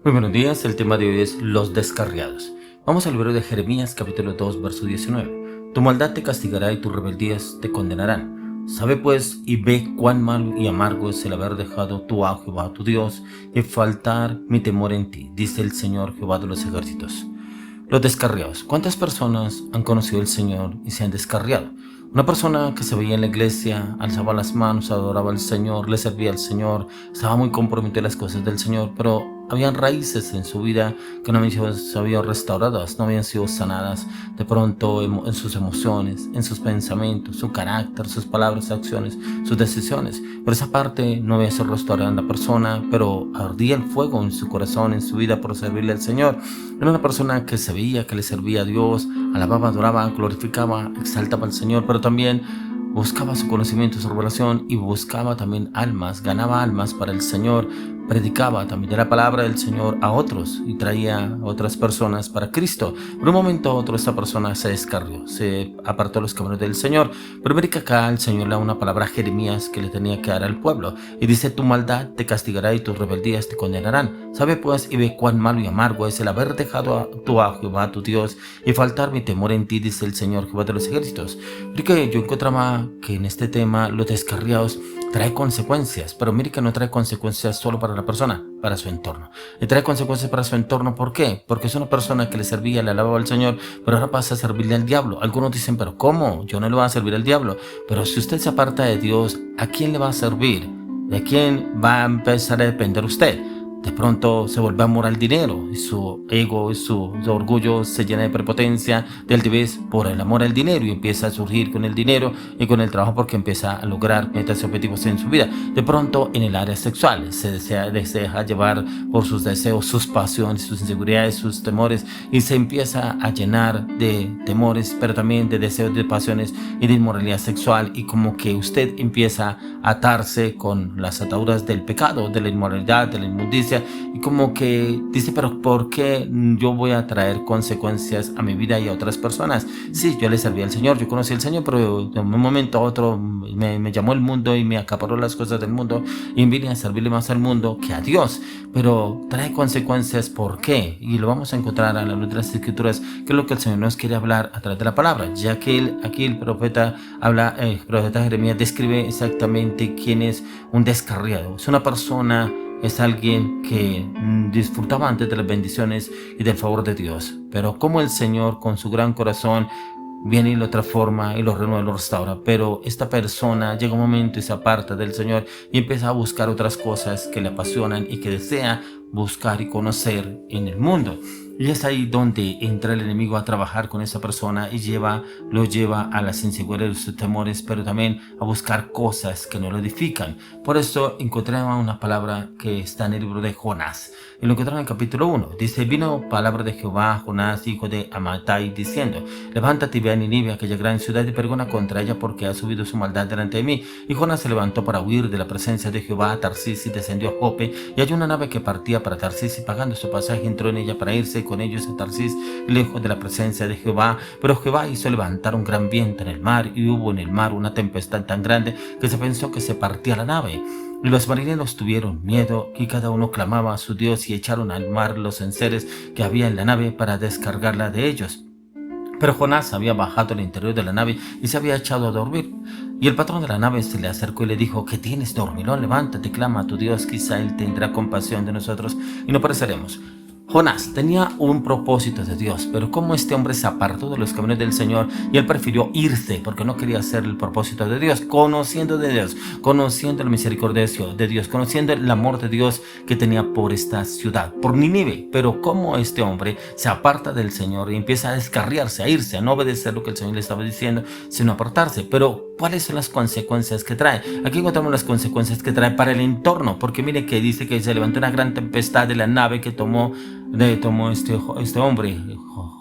Muy buenos días, el tema de hoy es los descarriados. Vamos al libro de Jeremías capítulo 2 verso 19. Tu maldad te castigará y tus rebeldías te condenarán. Sabe pues y ve cuán malo y amargo es el haber dejado tú a Jehová tu Dios y faltar mi temor en ti, dice el Señor Jehová de los ejércitos. Los descarriados. ¿Cuántas personas han conocido al Señor y se han descarriado? Una persona que se veía en la iglesia, alzaba las manos, adoraba al Señor, le servía al Señor, estaba muy comprometido en las cosas del Señor, pero habían raíces en su vida que no habían sido restauradas, no habían sido sanadas. De pronto en sus emociones, en sus pensamientos, su carácter, sus palabras, acciones, sus decisiones. Pero esa parte no había sido restaurada en la persona, pero ardía el fuego en su corazón, en su vida por servirle al Señor. Era una persona que se veía, que le servía a Dios, alababa, adoraba, glorificaba, exaltaba al Señor, pero también buscaba su conocimiento, su revelación y buscaba también almas, ganaba almas para el Señor, predicaba también de la palabra del Señor a otros y traía a otras personas para Cristo. Por un momento a otro esta persona se descarrió, se apartó de los caminos del Señor. Pero mire que acá el Señor le da una palabra a Jeremías que le tenía que dar al pueblo y dice: tu maldad te castigará y tus rebeldías te condenarán. Sabe pues y ve cuán malo y amargo es el haber dejado a Jehová tu Dios y faltar mi temor en ti, dice el Señor Jehová de los ejércitos. Mire que yo encontraba que en este tema los descarriados trae consecuencias, pero mire que no trae consecuencias solo para la persona, para su entorno. Y trae consecuencias para su entorno, ¿por qué? Porque es una persona que le servía, le alababa al Señor, pero ahora pasa a servirle al diablo. Algunos dicen: pero ¿cómo? Yo no le voy a servir al diablo. Pero si usted se aparta de Dios, ¿a quién le va a servir? ¿De quién va a empezar a depender usted? De pronto se vuelve amor al dinero y su ego y su orgullo se llena de prepotencia, de altivez por el amor al dinero y empieza a surgir con el dinero y con el trabajo porque empieza a lograr metas y objetivos en su vida. De pronto en el área sexual se deja llevar por sus deseos, sus pasiones, sus inseguridades, sus temores y se empieza a llenar de temores, pero también de deseos, de pasiones y de inmoralidad sexual, y como que usted empieza a atarse con las ataduras del pecado, de la inmoralidad, de la inmundicia, y como que dice: pero ¿por qué yo voy a traer consecuencias a mi vida y a otras personas? Sí, yo le serví al Señor, yo conocí al Señor, pero de un momento a otro me llamó el mundo y me acaparó las cosas del mundo y vine a servirle más al mundo que a Dios. Pero trae consecuencias, ¿por qué? Y lo vamos a encontrar a la luz de las Escrituras, que es lo que el Señor nos quiere hablar a través de la palabra, ya que aquí el profeta Jeremías describe exactamente quién es un descarriado. Es una persona, es alguien que disfrutaba antes de las bendiciones y del favor de Dios, pero como el Señor con su gran corazón viene y lo transforma y lo renueva y lo restaura. Pero esta persona llega un momento y se aparta del Señor y empieza a buscar otras cosas que le apasionan y que desea buscar y conocer en el mundo. Y es ahí donde entra el enemigo a trabajar con esa persona y lo lleva a las inseguridades, sus temores, pero también a buscar cosas que no lo edifican. Por eso encontramos una palabra que está en el libro de Jonás. Y lo encontramos en el capítulo 1. Dice: vino palabra de Jehová a Jonás, hijo de Amittai, diciendo: levántate y ve a Nínive, aquella gran ciudad, y pregona contra ella, porque ha subido su maldad delante de mí. Y Jonás se levantó para huir de la presencia de Jehová a Tarsis y descendió a Jope. Y hay una nave que partía para Tarsis, y pagando su pasaje entró en ella para irse con ellos a Tarsis, lejos de la presencia de Jehová. Pero Jehová hizo levantar un gran viento en el mar, y hubo en el mar una tempestad tan grande que se pensó que se partía la nave. Y los marineros tuvieron miedo, y cada uno clamaba a su Dios, y echaron al mar los enseres que había en la nave para descargarla de ellos. Pero Jonás había bajado al interior de la nave y se había echado a dormir. Y el patrón de la nave se le acercó y le dijo: ¿qué tienes, dormilón? Levántate, clama a tu Dios, quizá él tendrá compasión de nosotros y no pereceremos. Jonás tenía un propósito de Dios, pero como este hombre se apartó de los caminos del Señor y él prefirió irse porque no quería hacer el propósito de Dios, conociendo de Dios, conociendo la misericordia de Dios, conociendo el amor de Dios que tenía por esta ciudad, por Nínive. Pero como este hombre se aparta del Señor y empieza a descarriarse, a irse, a no obedecer lo que el Señor le estaba diciendo, sino apartarse. Pero ¿cuáles son las consecuencias que trae? Aquí encontramos las consecuencias que trae para el entorno, porque mire que dice que se levantó una gran tempestad de la nave que tomó este hombre,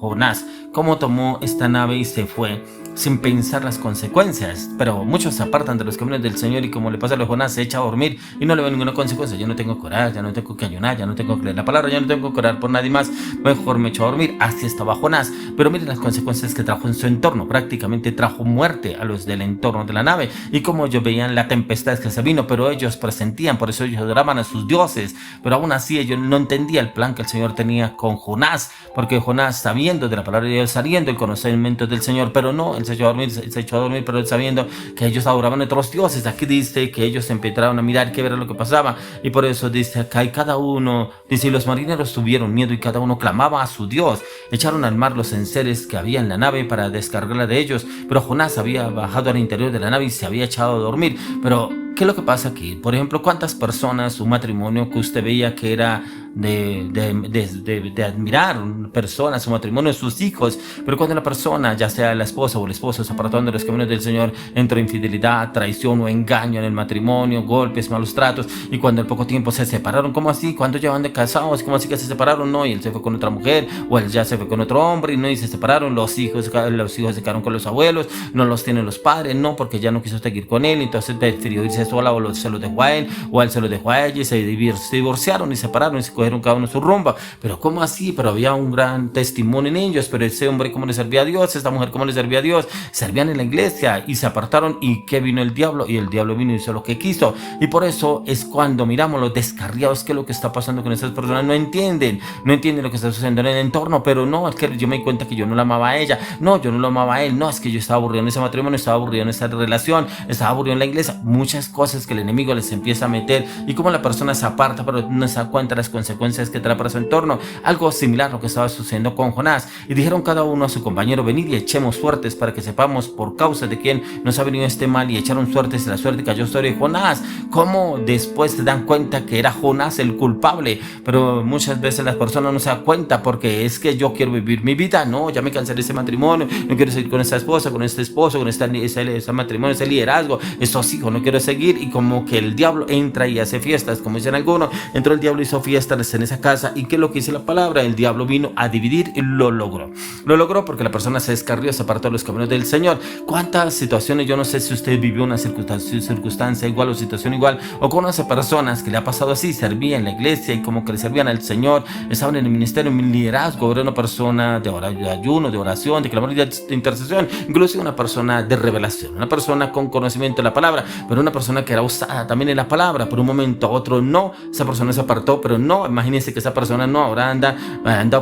Jonás. ¿Cómo tomó esta nave y se fue? sin pensar las consecuencias. Pero muchos se apartan de los caminos del Señor y como le pasa a los Jonás, se echa a dormir y no le ve ninguna consecuencia. Yo no tengo que orar, ya no tengo que ayunar, ya no tengo que leer la palabra, ya no tengo que orar por nadie más, mejor me echo a dormir. Así estaba Jonás. Pero miren las consecuencias que trajo en su entorno. Prácticamente trajo muerte a los del entorno de la nave. Y como ellos veían la tempestad que se vino, pero ellos presentían, por eso ellos adoraban a sus dioses. Pero aún así ellos no entendían el plan que el Señor tenía con Jonás, porque Jonás, sabiendo de la palabra de Dios, sabiendo el conocimiento del Señor, pero no, él se echó a dormir, pero él sabiendo que ellos adoraban a otros dioses. Aquí dice que ellos empezaron a mirar qué era lo que pasaba, y por eso dice acá, y cada uno, dice, y los marineros tuvieron miedo y cada uno clamaba a su Dios. Echaron al mar los enseres que había en la nave para descargarla de ellos, pero Jonás había bajado al interior de la nave y se había echado a dormir. Pero ¿qué es lo que pasa aquí? Por ejemplo, ¿cuántas personas, un matrimonio que usted veía que era de admirar, personas, su matrimonio, sus hijos, pero cuando la persona, ya sea la esposa o el esposo, se apartó de los caminos del Señor, entró infidelidad, traición o engaño en el matrimonio, golpes, malos tratos, y cuando en poco tiempo se separaron? ¿Cómo así? ¿Cuánto llevan de casados? ¿Cómo así que se separaron? No, y él se fue con otra mujer, o él ya se fue con otro hombre, y no, y se separaron, los hijos se quedaron con los abuelos, no los tienen los padres, no, porque ya no quiso seguir con él, entonces prefirió irse sola, o se lo dejó a él, o él se lo dejó a ella, y se divorciaron y separaron y se cogieron cada uno su rumba. Pero ¿cómo así? Pero había un gran testimonio en ellos. Pero ese hombre, ¿cómo le servía a Dios? Esta mujer, ¿cómo le servía a Dios? Servían en la iglesia y se apartaron. ¿Y qué vino el diablo? Y el diablo vino y hizo lo que quiso. Y por eso es cuando miramos los descarriados, que es lo que está pasando con estas personas. No entienden lo que está sucediendo en el entorno. Pero no, es que yo me di cuenta que yo no la amaba a ella, no, yo no lo amaba a él, no, es que yo estaba aburrido en ese matrimonio, estaba aburrido en esa relación, estaba aburrido en la iglesia. Muchas cosas que el enemigo les empieza a meter, y como la persona se aparta pero no se da cuenta de las consecuencias que trae para su entorno. Algo similar a lo que estaba sucediendo con Jonás. Y dijeron cada uno a su compañero: venid y echemos suertes para que sepamos por causa de quién nos ha venido este mal. Y echaron suertes y la suerte cayó sobre Jonás. ¿Cómo después se dan cuenta que era Jonás el culpable? Pero muchas veces las personas no se dan cuenta, porque es que yo quiero vivir mi vida, no, ya me cansé de ese matrimonio, no quiero seguir con esta esposa, con este esposo, con ese matrimonio, ese liderazgo, estos hijos, no quiero seguir. Y como que el diablo entra y hace fiestas, como dicen algunos, entró el diablo y hizo fiestas en esa casa. ¿Y qué es lo que dice la palabra? El diablo vino a dividir y lo logró. Lo logró porque la persona se descarrió, se apartó de los caminos del Señor. ¿Cuántas situaciones? Yo no sé si usted vivió una circunstancia igual o situación igual, o conoce personas que le ha pasado así. Servían en la iglesia y como que le servían al Señor, estaban en el ministerio, en el liderazgo, era una persona de ayuno, de oración, de clamor, de intercesión, incluso una persona de revelación, una persona con conocimiento de la palabra, pero una persona que era usada también en la palabra. Por un momento a otro no, esa persona se apartó, pero no, imagínense que esa persona no, ahora anda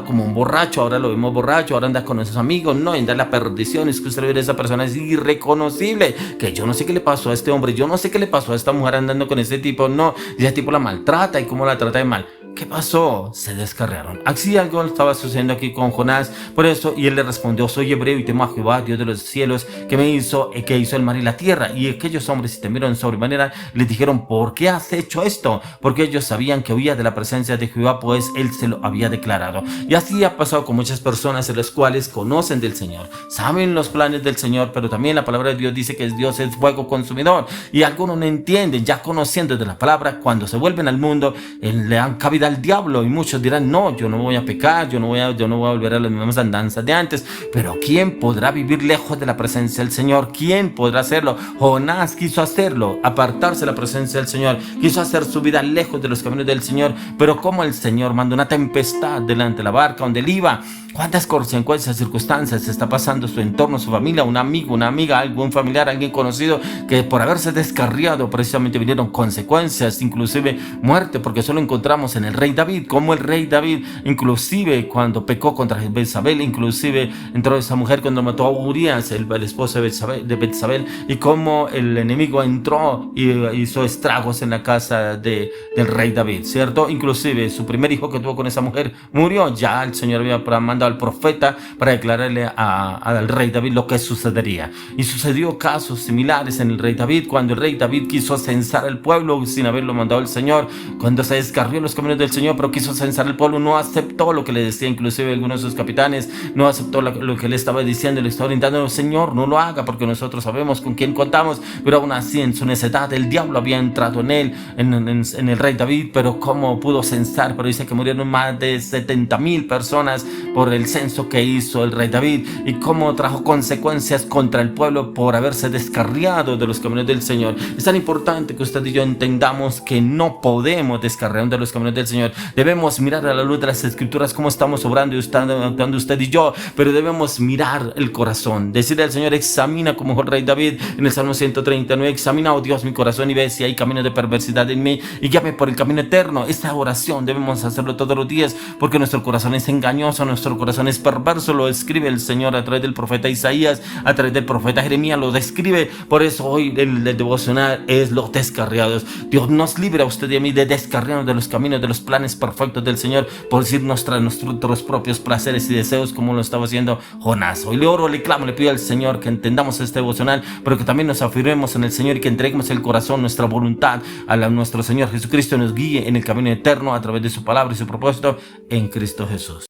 como un borracho, ahora lo vemos borracho, ahora anda con esos amigos, no, anda la perdición. Es que usted ve a esa persona, es irreconocible, que yo no sé qué le pasó a este hombre, yo no sé qué le pasó a esta mujer andando con ese tipo, no, y ese tipo la maltrata, y cómo la trata de mal. ¿Qué pasó? Se descarriaron. Así algo estaba sucediendo aquí con Jonás. Por eso, y él le respondió: soy hebreo y temo a Jehová, Dios de los cielos, que hizo el mar y la tierra. Y aquellos hombres, si temieron sobremanera, les dijeron: ¿por qué has hecho esto? Porque ellos sabían que huía de la presencia de Jehová, pues él se lo había declarado. Y así ha pasado con muchas personas, en las cuales conocen del Señor, saben los planes del Señor, pero también la palabra de Dios dice que Dios es fuego consumidor. Y algunos no entienden, ya conociendo de la palabra, cuando se vuelven al mundo, le dan cabida al diablo, y muchos dirán: no, yo no voy a pecar, yo no voy a volver a las mismas andanzas de antes. Pero ¿quién podrá vivir lejos de la presencia del Señor? ¿Quién podrá hacerlo? Jonás quiso hacerlo, apartarse de la presencia del Señor, quiso hacer su vida lejos de los caminos del Señor, pero como el Señor mandó una tempestad delante de la barca donde él iba, ¿cuántas consecuencias, circunstancias está pasando su entorno, su familia, un amigo, una amiga, algún familiar, alguien conocido, que por haberse descarriado precisamente vinieron consecuencias, inclusive muerte? Porque eso lo encontramos en el rey David, como el rey David, inclusive cuando pecó contra Betsabé, inclusive entró esa mujer cuando mató a Urías, el esposo de Betsabé, y como el enemigo entró y hizo estragos en la casa del rey David, ¿cierto? Inclusive su primer hijo que tuvo con esa mujer murió. Ya el Señor había mandado al profeta para declararle al rey David lo que sucedería. Y sucedió casos similares en el rey David, cuando el rey David quiso censar al pueblo sin haberlo mandado el Señor, cuando se descarrió los caminos del Señor, pero quiso censar al pueblo, no aceptó lo que le decía, inclusive algunos de sus capitanes, no aceptó lo que le estaba diciendo, le estaba brindando: Señor, no lo haga, porque nosotros sabemos con quién contamos. Pero aún así, en su necedad, el diablo había entrado en él, en el rey David. Pero cómo pudo censar, pero dice que murieron más de 70,000 personas por el censo que hizo el rey David y cómo trajo consecuencias contra el pueblo por haberse descarriado de los caminos del Señor. Es tan importante que usted y yo entendamos que no podemos descarriarnos de los caminos del Señor. Debemos mirar a la luz de las Escrituras cómo estamos obrando y actuando usted y yo, pero debemos mirar el corazón, decirle al Señor: examina, como el rey David en el Salmo 139, examina, oh Dios, mi corazón y ve si hay camino de perversidad en mí y guíame por el camino eterno. Esta oración debemos hacerlo todos los días, porque nuestro corazón es engañoso, nuestro corazón es perverso. Lo escribe el Señor a través del profeta Isaías, a través del profeta Jeremías, lo describe. Por eso hoy el devocional es los descarriados. Dios nos libre a usted y a mí de descarriarnos de los caminos, de los planes perfectos del Señor, por irnos tras nuestros propios placeres y deseos, como lo estaba haciendo Jonás. Hoy le oro, le clamo, le pido al Señor que entendamos este devocional, pero que también nos afirmemos en el Señor y que entreguemos el corazón, nuestra voluntad a nuestro Señor Jesucristo, nos guíe en el camino eterno a través de su palabra y su propósito en Cristo Jesús.